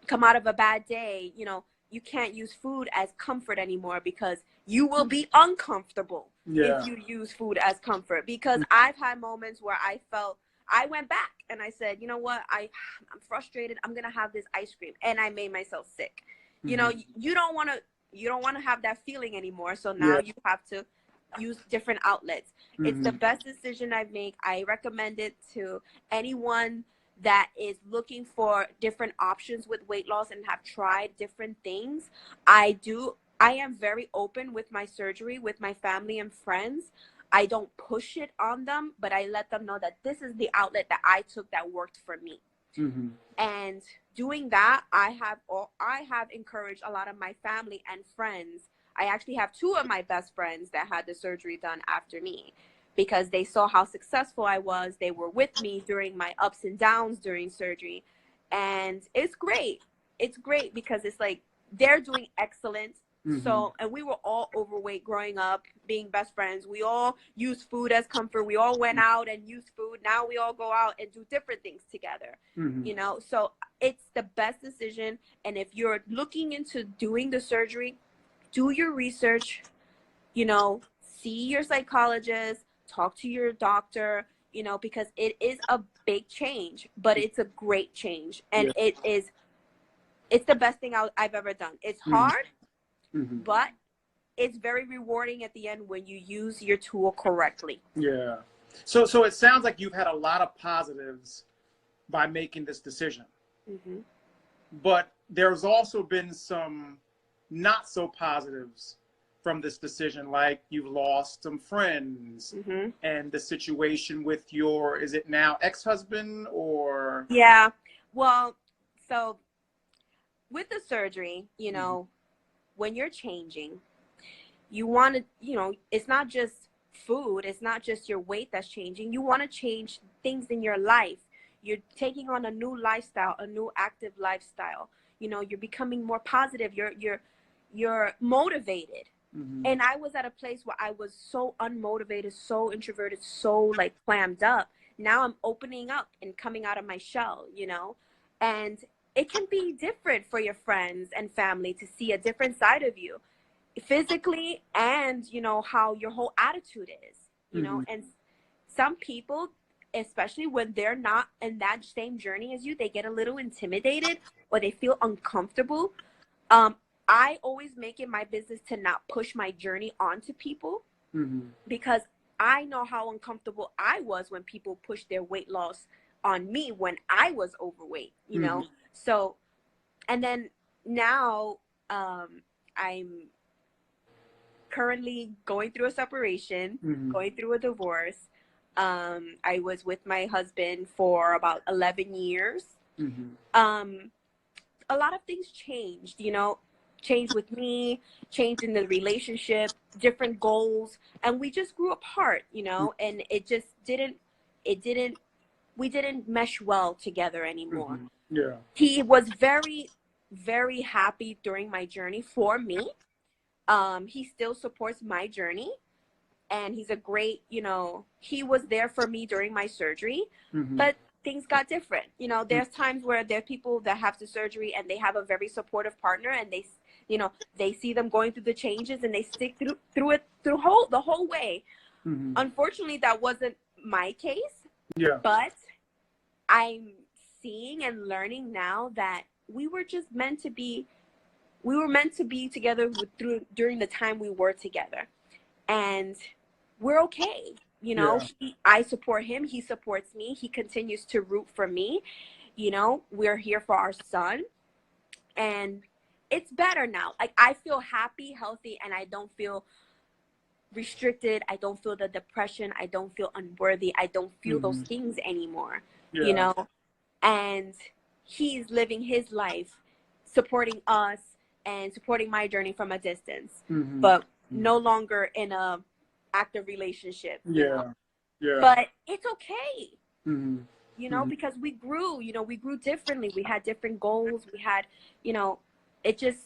come out of a bad day. You can't use food as comfort anymore, because you will be uncomfortable if you use food as comfort. Because I've had moments where I went back and I said, you know what, I'm frustrated. I'm going to have this ice cream. And I made myself sick. You don't want to have that feeling anymore. So now you have to use different outlets. It's the best decision I've made. I recommend it to anyone that is looking for different options with weight loss and have tried different things. I am very open with my surgery, with my family and friends. I don't push it on them, but I let them know that this is the outlet that I took that worked for me. And doing that, I have encouraged a lot of my family and friends. I actually have 2 of my best friends that had the surgery done after me, because they saw how successful I was. They were with me during my ups and downs during surgery. And it's great. It's great because it's like they're doing excellent. So, and we were all overweight growing up, being best friends. We all used food as comfort. We all went out and used food. Now we all go out and do different things together, So it's the best decision. And if you're looking into doing the surgery, do your research, see your psychologist, talk to your doctor, because it is a big change, but it's a great change. And it's the best thing I've ever done. It's hard, but it's very rewarding at the end when you use your tool correctly. Yeah. So it sounds like you've had a lot of positives by making this decision. But there's also been some not so positives from this decision, like you've lost some friends and the situation with your, is it now ex-husband or? Yeah. Well, so with the surgery, when you're changing, you want to, it's not just food. It's not just your weight that's changing. You want to change things in your life. You're taking on a new lifestyle, a new active lifestyle. You're becoming more positive. You're motivated. And I was at a place where I was so unmotivated, so introverted, so like clammed up. Now I'm opening up and coming out of my shell, and it can be different for your friends and family to see a different side of you physically, and, how your whole attitude is, and some people, especially when they're not in that same journey as you, they get a little intimidated or they feel uncomfortable. I always make it my business to not push my journey onto people, because I know how uncomfortable I was when people push their weight loss on me when I was overweight, you know? So, and then now, I'm currently going through a separation, going through a divorce. I was with my husband for about 11 years. A lot of things changed, you know, changed with me, changed in the relationship, different goals, and we just grew apart, you know, and it just we didn't mesh well together anymore. Yeah. He was very, very happy during my journey for me. He still supports my journey, and he's a great, you know, he was there for me during my surgery, but things got different. You know, there's times where there are people that have the surgery and they have a very supportive partner, and they, you know, they see them going through the changes and they stick through it the whole way. Unfortunately, that wasn't my case. Yeah. But I'm seeing and learning now that we were just meant to be. We were meant to be together during the time we were together, and we're okay. You know, I support him. He supports me. He continues to root for me. You know, we're here for our son, and it's better now. Like, I feel happy, healthy, and I don't feel restricted. I don't feel the depression. I don't feel unworthy. I don't feel those things anymore, you know, and he's living his life, supporting us and supporting my journey from a distance, but no longer in a active relationship. You know? But it's okay, you know, because we grew, you know, we grew differently. We had different goals. We had, you know, it just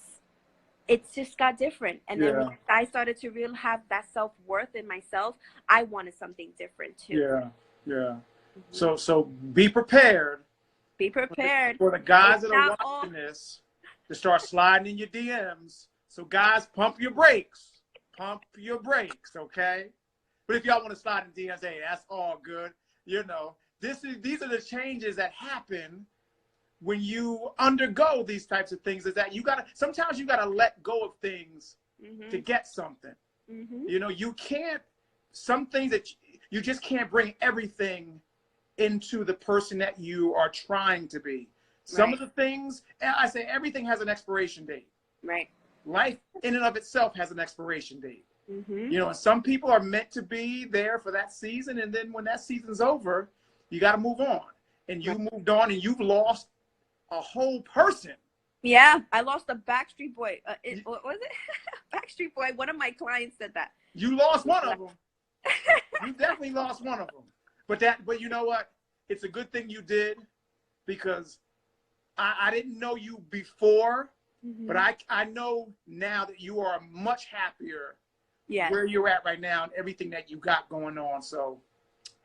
got different. And then when I started to really have that self-worth in myself, I wanted something different too. So be prepared. Be prepared For the guys that are watching this to start sliding in your DMs. So guys, pump your brakes. Pump your brakes, okay? But if y'all want to slide in DMs, hey, that's all good. You know, these are the changes that happen when you undergo these types of things. Is that sometimes you gotta let go of things to get something. You know, you can't, some things that you just can't bring everything into the person that you are trying to be. Some of the things, and I say everything has an expiration date. Right. Life in and of itself has an expiration date. You know, and some people are meant to be there for that season, and then when that season's over, you got to move on. And you moved on, and you've lost a whole person. Yeah, I lost a Backstreet Boy. What was it? Backstreet Boy. One of my clients said that. You lost one of them. You definitely lost one of them. But you know what? It's a good thing you did, because I didn't know you before, but I know now that you are much happier where you're at right now and everything that you got going on. So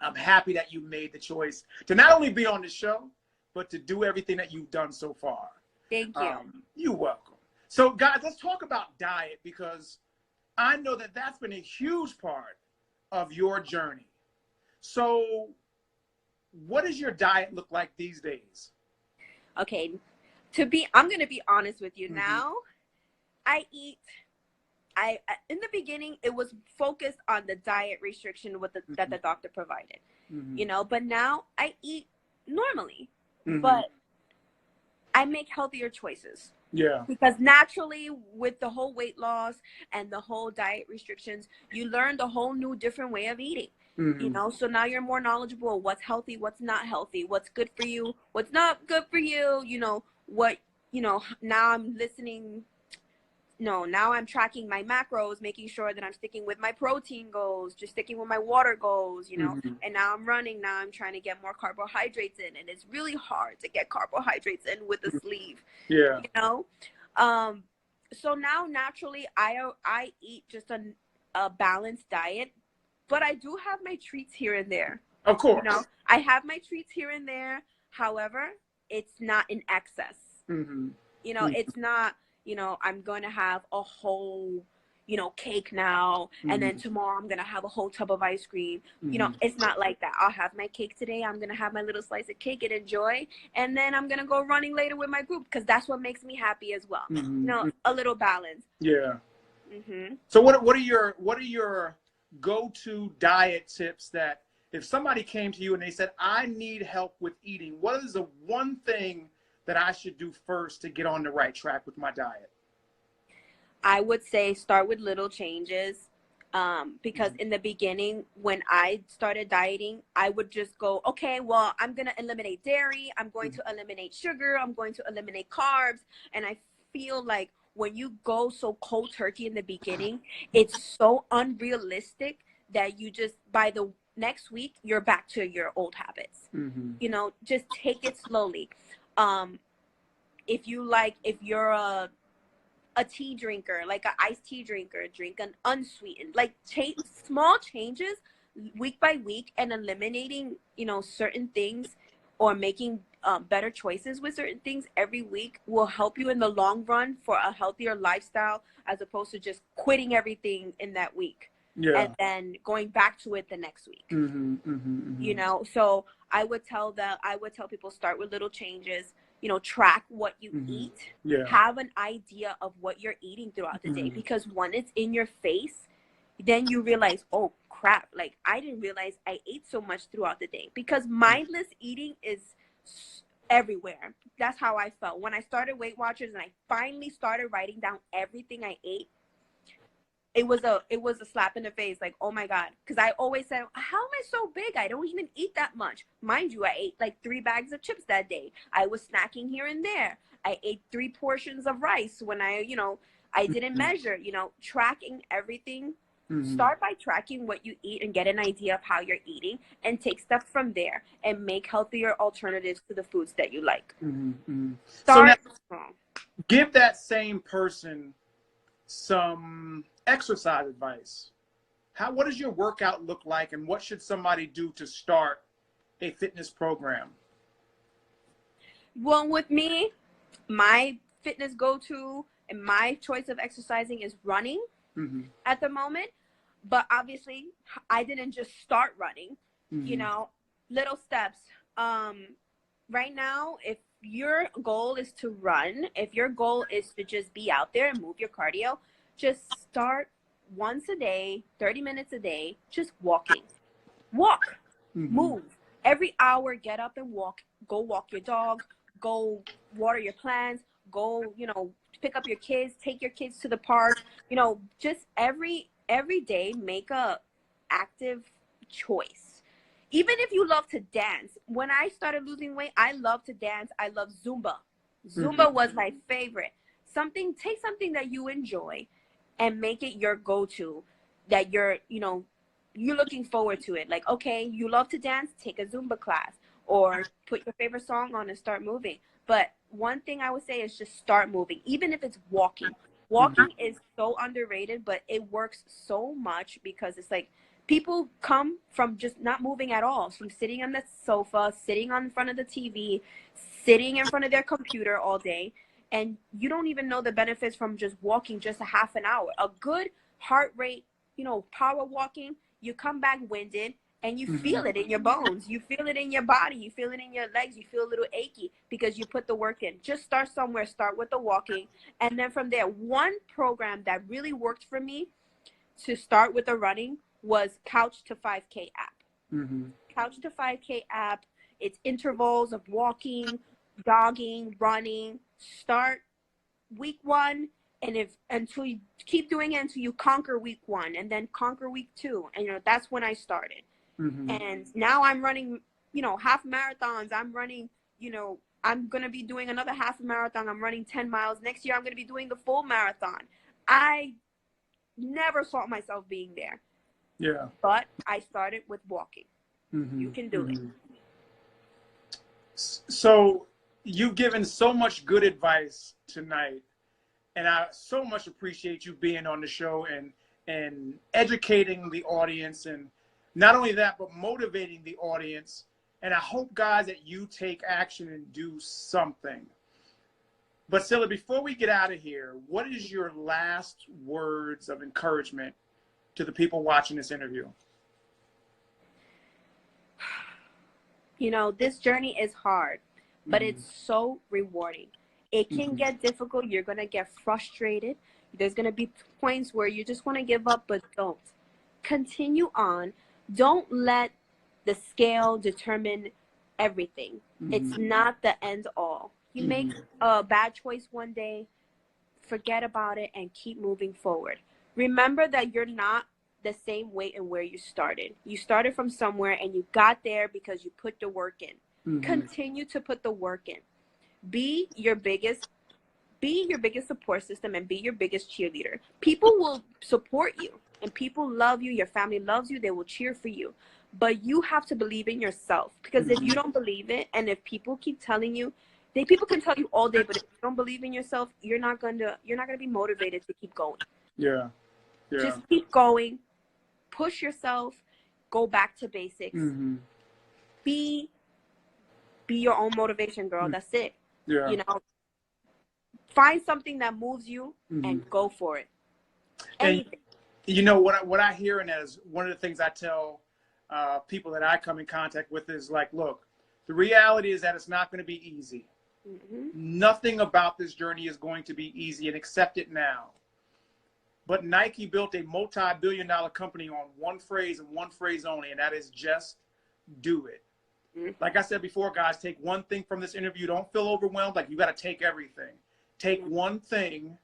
I'm happy that you made the choice to not only be on the show, but to do everything that you've done so far. Thank you. You're welcome. So guys, let's talk about diet, because I know that that's been a huge part of your journey. So what does your diet look like these days? Okay, I'm going to be honest with you. Now, in the beginning, it was focused on the diet restriction that the doctor provided, you know, but now I eat normally, but I make healthier choices. Yeah. Because naturally, with the whole weight loss and the whole diet restrictions, you learned a whole new different way of eating. You know, so now you're more knowledgeable of what's healthy, what's not healthy, what's good for you, what's not good for you, you know, now I'm listening. No, now I'm tracking my macros, making sure that I'm sticking with my protein goals, just sticking with my water goals, you know, and now I'm running. Now I'm trying to get more carbohydrates in, and it's really hard to get carbohydrates in with a sleeve, you know? So now naturally I eat just a balanced diet, but I do have my treats here and there. Of course. You know, I have my treats here and there. However, it's not in excess. You know, it's not, you know, I'm going to have a whole, you know, cake now, and then tomorrow I'm going to have a whole tub of ice cream. You know, it's not like that. I'll have my cake today. I'm going to have my little slice of cake and enjoy. And then I'm going to go running later with my group, because that's what makes me happy as well. You know, a little balance. Yeah. So what are your go-to diet tips that if somebody came to you and they said, I need help with eating, what is the one thing that I should do first to get on the right track with my diet? I would say start with little changes. Because in the beginning, when I started dieting, I would just go, okay, well, I'm going to eliminate dairy. I'm going to eliminate sugar. I'm going to eliminate carbs. And I feel like when you go so cold turkey in the beginning, it's so unrealistic that you just, by the next week, you're back to your old habits. You know, just take it slowly. If you're a tea drinker, like an iced tea drinker, drink an unsweetened, like small changes week by week, and eliminating, you know, certain things, or making better choices with certain things every week will help you in the long run for a healthier lifestyle, as opposed to just quitting everything in that week and then going back to it the next week. You know, so I would tell people, start with little changes. You know, track what you eat. Have an idea of what you're eating throughout the day, because when it's in your face, then you realize, oh crap, like I didn't realize I ate so much throughout the day, because mindless eating is everywhere. That's how I felt when I started Weight Watchers and I finally started writing down everything I ate. It was a slap in the face, like, oh my God. Because I always said, how am I so big? I don't even eat that much. Mind you, I ate like 3 bags of chips that day. I was snacking here and there. I ate 3 portions of rice when I didn't measure, tracking everything. Start by tracking what you eat and get an idea of how you're eating, and take steps from there and make healthier alternatives to the foods that you like. So now, give that same person some exercise advice. What does your workout look like, and what should somebody do to start a fitness program? Well, with me, my fitness go-to and my choice of exercising is running at the moment. But obviously, I didn't just start running, little steps. Right now, if your goal is to run, if your goal is to just be out there and move your cardio, just start once a day, 30 minutes a day, just walking. Move. Every hour, get up and walk. Go walk your dog, go water your plants, go, pick up your kids, take your kids to the park, just every day, make a active choice. Even if you love to dance. When I started losing weight, I love to dance. I love Zumba. Zumba was my favorite. Take something that you enjoy and make it your go-to, that you're looking forward to it. Like, okay, you love to dance, take a Zumba class, or put your favorite song on and start moving. But one thing I would say is just start moving, even if it's walking. Walking is so underrated, but it works so much, because it's like people come from just not moving at all, from sitting on the sofa, sitting in front of the TV, sitting in front of their computer all day, and you don't even know the benefits from just walking just a half an hour. A good heart rate, power walking, you come back winded, and you feel it in your bones. You feel it in your body. You feel it in your legs. You feel a little achy because you put the work in. Just start somewhere. Start with the walking. And then from there, one program that really worked for me to start with the running was Couch to 5K app. Couch to 5K app. It's intervals of walking, jogging, running. Start week 1. And until you keep doing it until you conquer week 1, and then conquer week 2. And that's when I started. And now I'm running, half marathons. I'm running, I'm going to be doing another half marathon. I'm running 10 miles. Next year, I'm going to be doing the full marathon. I never saw myself being there. Yeah. But I started with walking. You can do it. So you've given so much good advice tonight. And I so much appreciate you being on the show and educating the audience, and not only that, but motivating the audience. And I hope, guys, that you take action and do something. But Cilla, before we get out of here, what is your last words of encouragement to the people watching this interview? This journey is hard, but it's so rewarding. It can get difficult. You're going to get frustrated. There's going to be points where you just want to give up, but don't. Continue on. Don't let the scale determine everything. It's not the end all. You make a bad choice one day, forget about it and keep moving forward. Remember that you're not the same weight and where you started. You started from somewhere and you got there because you put the work in. Continue to put the work in. Be your biggest support system and be your biggest cheerleader. People will support you and people love you. Your family loves you. They will cheer for you. But you have to believe in yourself, because if you don't believe it, and if people keep telling you, people can tell you all day, but if you don't believe in yourself, you're not gonna be motivated to keep going. Yeah. Just keep going, push yourself, go back to basics. Be your own motivation, girl. That's it. Yeah. You know, find something that moves you and go for it. Anything. And you know what I hear, and as one of the things I tell people that I come in contact with is like, look, the reality is that it's not going to be easy. Nothing about this journey is going to be easy, and accept it now. But Nike built a multi-billion-dollar company on one phrase and one phrase only, and that is just do it. Like I said before, guys, take one thing from this interview. Don't feel overwhelmed like you got to take everything. Take one thing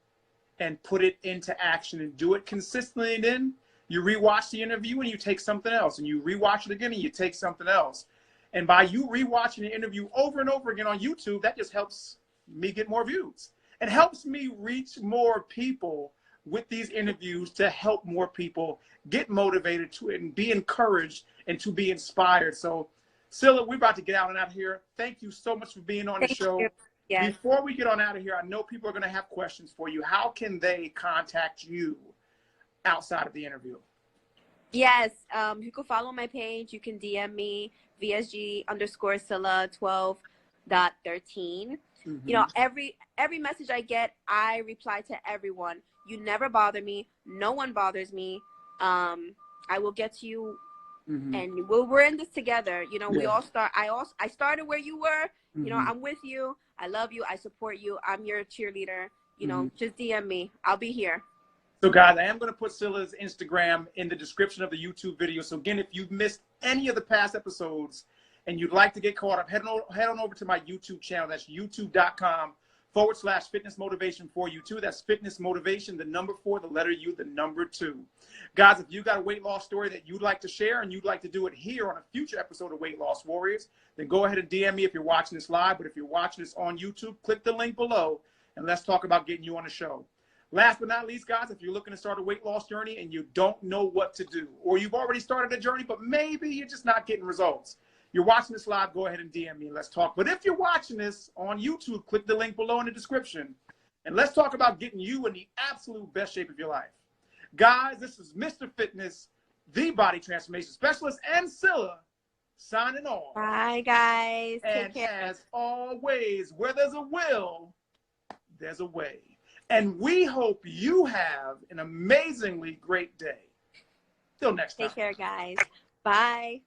and put it into action and do it consistently. And then you rewatch the interview and you take something else, and you rewatch it again and you take something else. And by you rewatching the interview over and over again on YouTube, that just helps me get more views. It helps me reach more people with these interviews to help more people get motivated to it and be encouraged and to be inspired. So, Cilla, we're about to get out and out of here. Thank you so much for being on the show. Yes. Before we get on out of here, I know people are going to have questions for you. How can they contact you outside of the interview? Yes, you can follow my page. You can DM me, VSG_Cilla12.13. You know, every message I get, I reply to everyone. You never bother me. No one bothers me. I will get to you, and we're in this together. You know, we all start. I started where you were. You know, I'm with you. I love you. I support you. I'm your cheerleader. You know, just DM me. I'll be here. So, guys, I am going to put Cilla's Instagram in the description of the YouTube video. So, again, if you've missed any of the past episodes and you'd like to get caught up, head on over to my YouTube channel. That's youtube.com/fitnessmotivation4u2. That's fitness motivation, the number 4, the letter U, the number 2. Guys, if you got a weight loss story that you'd like to share and you'd like to do it here on a future episode of Weight Loss Warriors, then go ahead and DM me if you're watching this live. But if you're watching this on YouTube, click the link below and let's talk about getting you on the show. Last but not least, guys, if you're looking to start a weight loss journey and you don't know what to do, or you've already started a journey, but maybe you're just not getting results, you're watching this live, go ahead and DM me and let's talk. But if you're watching this on YouTube, click the link below in the description and let's talk about getting you in the absolute best shape of your life. Guys, this is Mr. Fitness, the body transformation specialist, and Cilla signing off. Bye, guys. And take care. As always, where there's a will, there's a way. And we hope you have an amazingly great day. Till next time. Take care, guys. Bye.